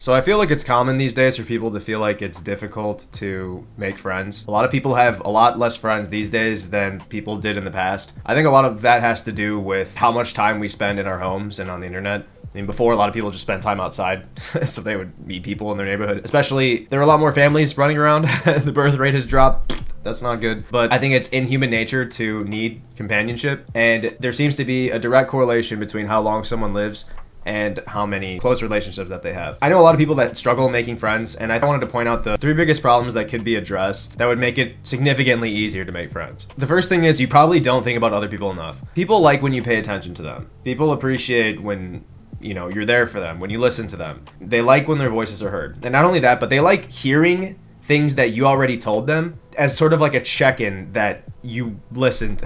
So I feel like it's common these days for people to feel like it's difficult to make friends. A lot of people have a lot less friends these days than people did in the past. I think a lot of that has to do with how much time we spend in our homes and on the internet. I mean, before, a lot of people just spent time outside, so they would meet people in their neighborhood. Especially, there are a lot more families running around. The birth rate has dropped. That's not good. But I think it's in human nature to need companionship. And there seems to be a direct correlation between how long someone lives and how many close relationships that they have. I know a lot of people that struggle making friends, and I wanted to point out the three biggest problems that could be addressed that would make it significantly easier to make friends. The first thing is you probably don't think about other people enough. People like when you pay attention to them. People appreciate when you're there for them, when you listen to them. They like when their voices are heard. And not only that, but they like hearing things that you already told them as sort of like a check-in that you listened.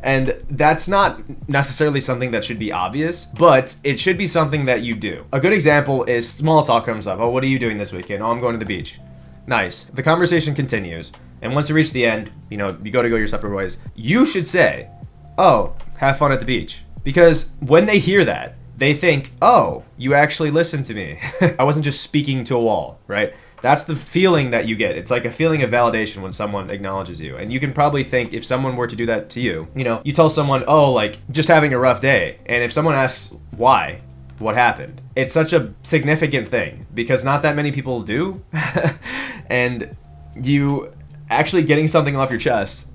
And that's not necessarily something that should be obvious, but it should be something that you do. A good example is small talk comes up. Oh, what are you doing this weekend? Oh, I'm going to the beach. Nice. The conversation continues. And once you reach the end, you go your separate ways. You should say, oh, have fun at the beach. Because when they hear that, they think, oh, you actually listened to me. I wasn't just speaking to a wall, right? That's the feeling that you get. It's like a feeling of validation when someone acknowledges you. And you can probably think if someone were to do that to you, you tell someone, oh, like just having a rough day. And if someone asks why, what happened? It's such a significant thing because not that many people do. And you actually getting something off your chest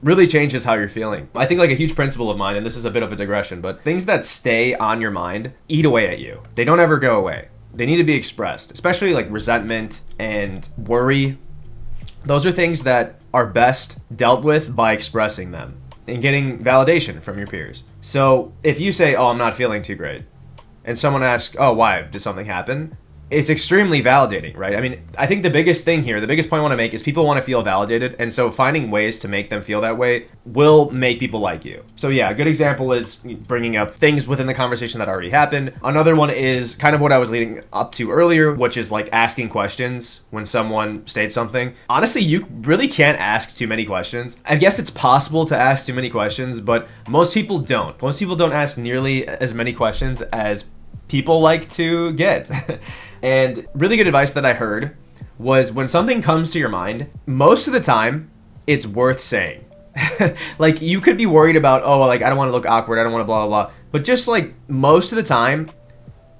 really changes how you're feeling. I think like a huge principle of mine, and this is a bit of a digression, but things that stay on your mind eat away at you. They don't ever go away. They need to be expressed, especially like resentment and worry. Those are things that are best dealt with by expressing them and getting validation from your peers. So if you say, oh, I'm not feeling too great, and someone asks, oh, why? Did something happen? It's extremely validating, right? I mean, I think the biggest thing here, the biggest point I want to make is people want to feel validated. And so finding ways to make them feel that way will make people like you. So yeah, a good example is bringing up things within the conversation that already happened. Another one is kind of what I was leading up to earlier, which is like asking questions when someone states something. Honestly, you really can't ask too many questions. I guess it's possible to ask too many questions, but most people don't. Most people don't ask nearly as many questions as people like to get. And really good advice that I heard was when something comes to your mind, most of the time, it's worth saying. Like, you could be worried about, oh, like, I don't want to look awkward, I don't want to blah, blah, blah. But just, like, most of the time,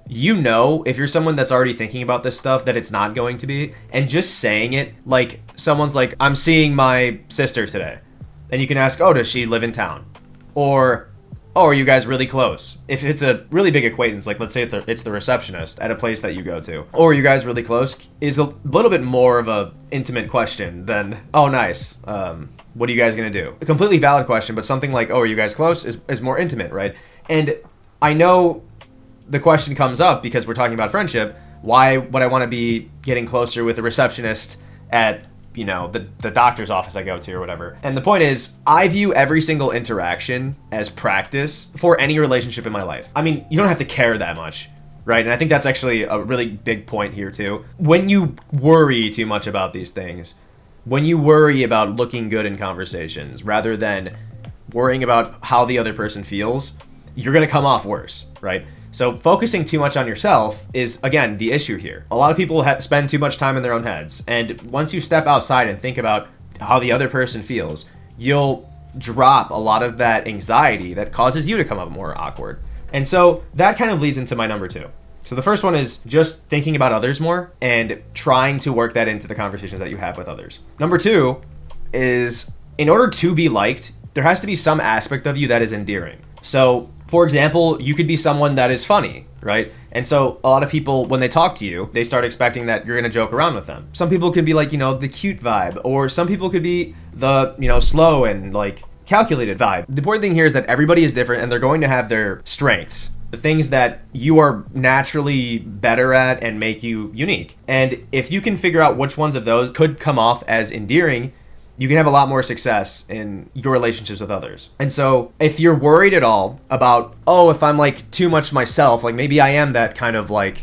if you're someone that's already thinking about this stuff, that it's not going to be. And just saying it, like, someone's like, I'm seeing my sister today. And you can ask, oh, does she live in town? Or, oh, are you guys really close? If it's a really big acquaintance, like let's say it's the receptionist at a place that you go to, or are you guys really close, is a little bit more of a intimate question than, oh, nice, what are you guys gonna do? A completely valid question, but something like, oh, are you guys close is more intimate, right? And I know the question comes up because we're talking about friendship. Why would I want to be getting closer with a receptionist at the doctor's office I go to or whatever? And the point is, I view every single interaction as practice for any relationship in my life. I mean, you don't have to care that much, right? And I think that's actually a really big point here too. When you worry too much about these things, when you worry about looking good in conversations rather than worrying about how the other person feels, you're going to come off worse, right? So focusing too much on yourself is, again, the issue here. A lot of people spend too much time in their own heads. And once you step outside and think about how the other person feels, you'll drop a lot of that anxiety that causes you to come up more awkward. And so that kind of leads into my number two. So the first one is just thinking about others more and trying to work that into the conversations that you have with others. Number two is, in order to be liked, there has to be some aspect of you that is endearing. So, for example, you could be someone that is funny, right? And so a lot of people, when they talk to you, they start expecting that you're going to joke around with them. Some people could be like, the cute vibe, or some people could be the, slow and like calculated vibe. The important thing here is that everybody is different and they're going to have their strengths, the things that you are naturally better at and make you unique. And if you can figure out which ones of those could come off as endearing, you can have a lot more success in your relationships with others. And so if you're worried at all about, oh, if I'm like too much myself, like maybe I am that kind of like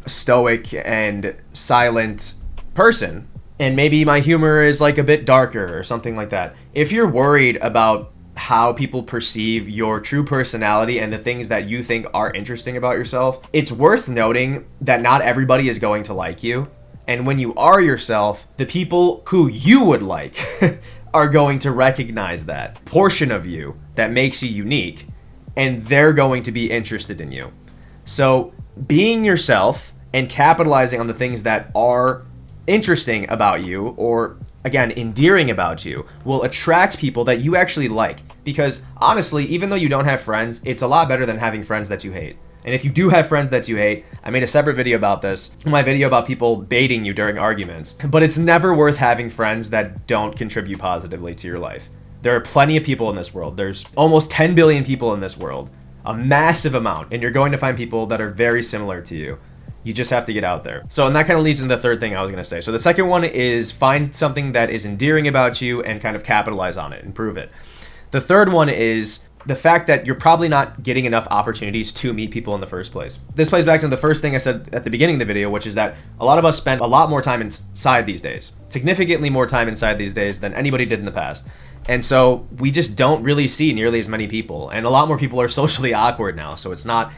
stoic and silent person, and maybe my humor is like a bit darker or something like that. If you're worried about how people perceive your true personality and the things that you think are interesting about yourself, it's worth noting that not everybody is going to like you. And when you are yourself, the people who you would like are going to recognize that portion of you that makes you unique, and they're going to be interested in you. So being yourself and capitalizing on the things that are interesting about you, or again, endearing about you, will attract people that you actually like. Because honestly, even though you don't have friends, it's a lot better than having friends that you hate. And if you do have friends that you hate, I made a separate video about this, my video about people baiting you during arguments. But it's never worth having friends that don't contribute positively to your life. There are plenty of people in this world. There's almost 10 billion people in this world, a massive amount, and you're going to find people that are very similar to you. You just have to get out there. So, and that kind of leads into the third thing I was going to say. So the second one is find something that is endearing about you and kind of capitalize on it, improve it. The third one is the fact that you're probably not getting enough opportunities to meet people in the first place. This plays back to the first thing I said at the beginning of the video, which is that a lot of us spend a lot more time inside these days, significantly more time inside these days than anybody did in the past. And so we just don't really see nearly as many people. And a lot more people are socially awkward now, so it's not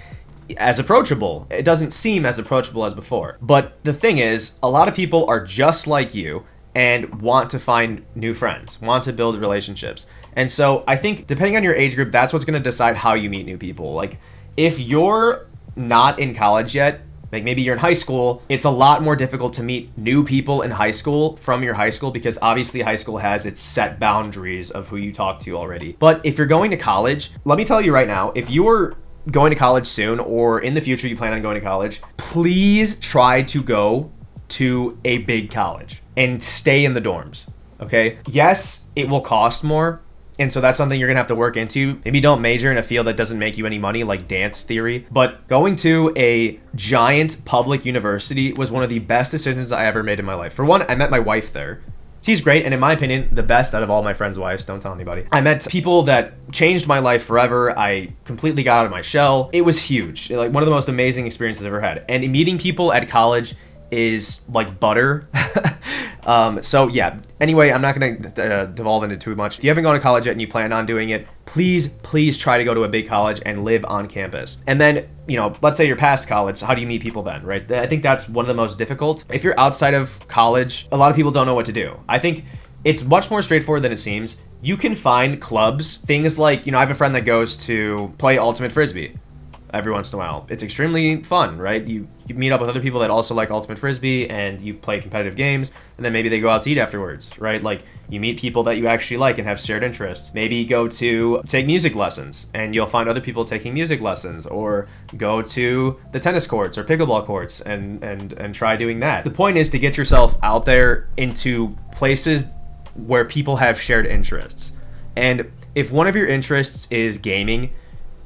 as approachable. It doesn't seem as approachable as before. But the thing is, a lot of people are just like you and want to find new friends, want to build relationships. And so I think depending on your age group, that's what's going to decide how you meet new people. Like if you're not in college yet, like maybe you're in high school, it's a lot more difficult to meet new people in high school from your high school, because obviously high school has its set boundaries of who you talk to already. But if you're going to college, let me tell you right now, if you are going to college soon or in the future you plan on going to college, please try to go to a big college and stay in the dorms, okay? Yes, it will cost more, and so that's something you're gonna have to work into. Maybe don't major in a field that doesn't make you any money, like dance theory, but going to a giant public university was one of the best decisions I ever made in my life. For one, I met my wife there. She's great, and in my opinion, the best out of all my friends' wives. Don't tell anybody. I met people that changed my life forever. I completely got out of my shell. It was huge, like one of the most amazing experiences I've ever had. And meeting people at college is like butter. So yeah, anyway, I'm not going to devolve into too much. If you haven't gone to college yet and you plan on doing it, please try to go to a big college and live on campus. And then, you know, let's say you're past college, so how do you meet people then, right? I think that's one of the most difficult. If you're outside of college, a lot of people don't know what to do. I think it's much more straightforward than it seems. You can find clubs, things like, you know, I have a friend that goes to play Ultimate Frisbee every once in a while. It's extremely fun, right? You meet up with other people that also like Ultimate Frisbee and you play competitive games, and then maybe they go out to eat afterwards, right? Like you meet people that you actually like and have shared interests. Maybe go to take music lessons and you'll find other people taking music lessons, or go to the tennis courts or pickleball courts and try doing that. The point is to get yourself out there into places where people have shared interests. And if one of your interests is gaming,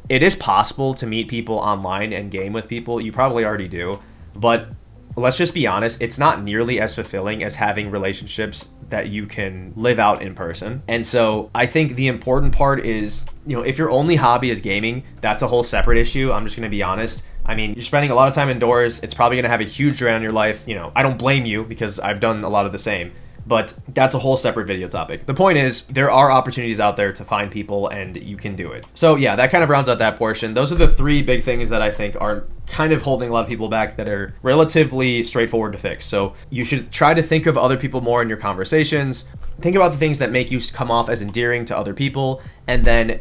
it is possible to meet people online and game with people. You probably already do, but let's just be honest, it's not nearly as fulfilling as having relationships that you can live out in person. And so I think the important part is, you know, if your only hobby is gaming, that's a whole separate issue. I'm just going to be honest. I mean, you're spending a lot of time indoors. It's probably going to have a huge drain on your life. You know, I don't blame you because I've done a lot of the same. But that's a whole separate video topic. The point is, there are opportunities out there to find people and you can do it. So yeah, that kind of rounds out that portion. Those are the three big things that I think are kind of holding a lot of people back that are relatively straightforward to fix. So you should try to think of other people more in your conversations. Think about the things that make you come off as endearing to other people, and then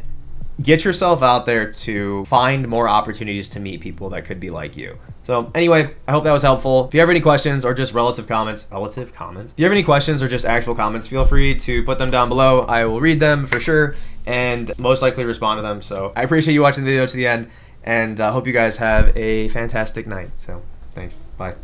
get yourself out there to find more opportunities to meet people that could be like you. So anyway, I hope that was helpful. If you have any questions or just relative comments, if you have any questions or just actual comments, feel free to put them down below. I will read them for sure and most likely respond to them. So I appreciate you watching the video to the end, and hope you guys have a fantastic night. So thanks. Bye.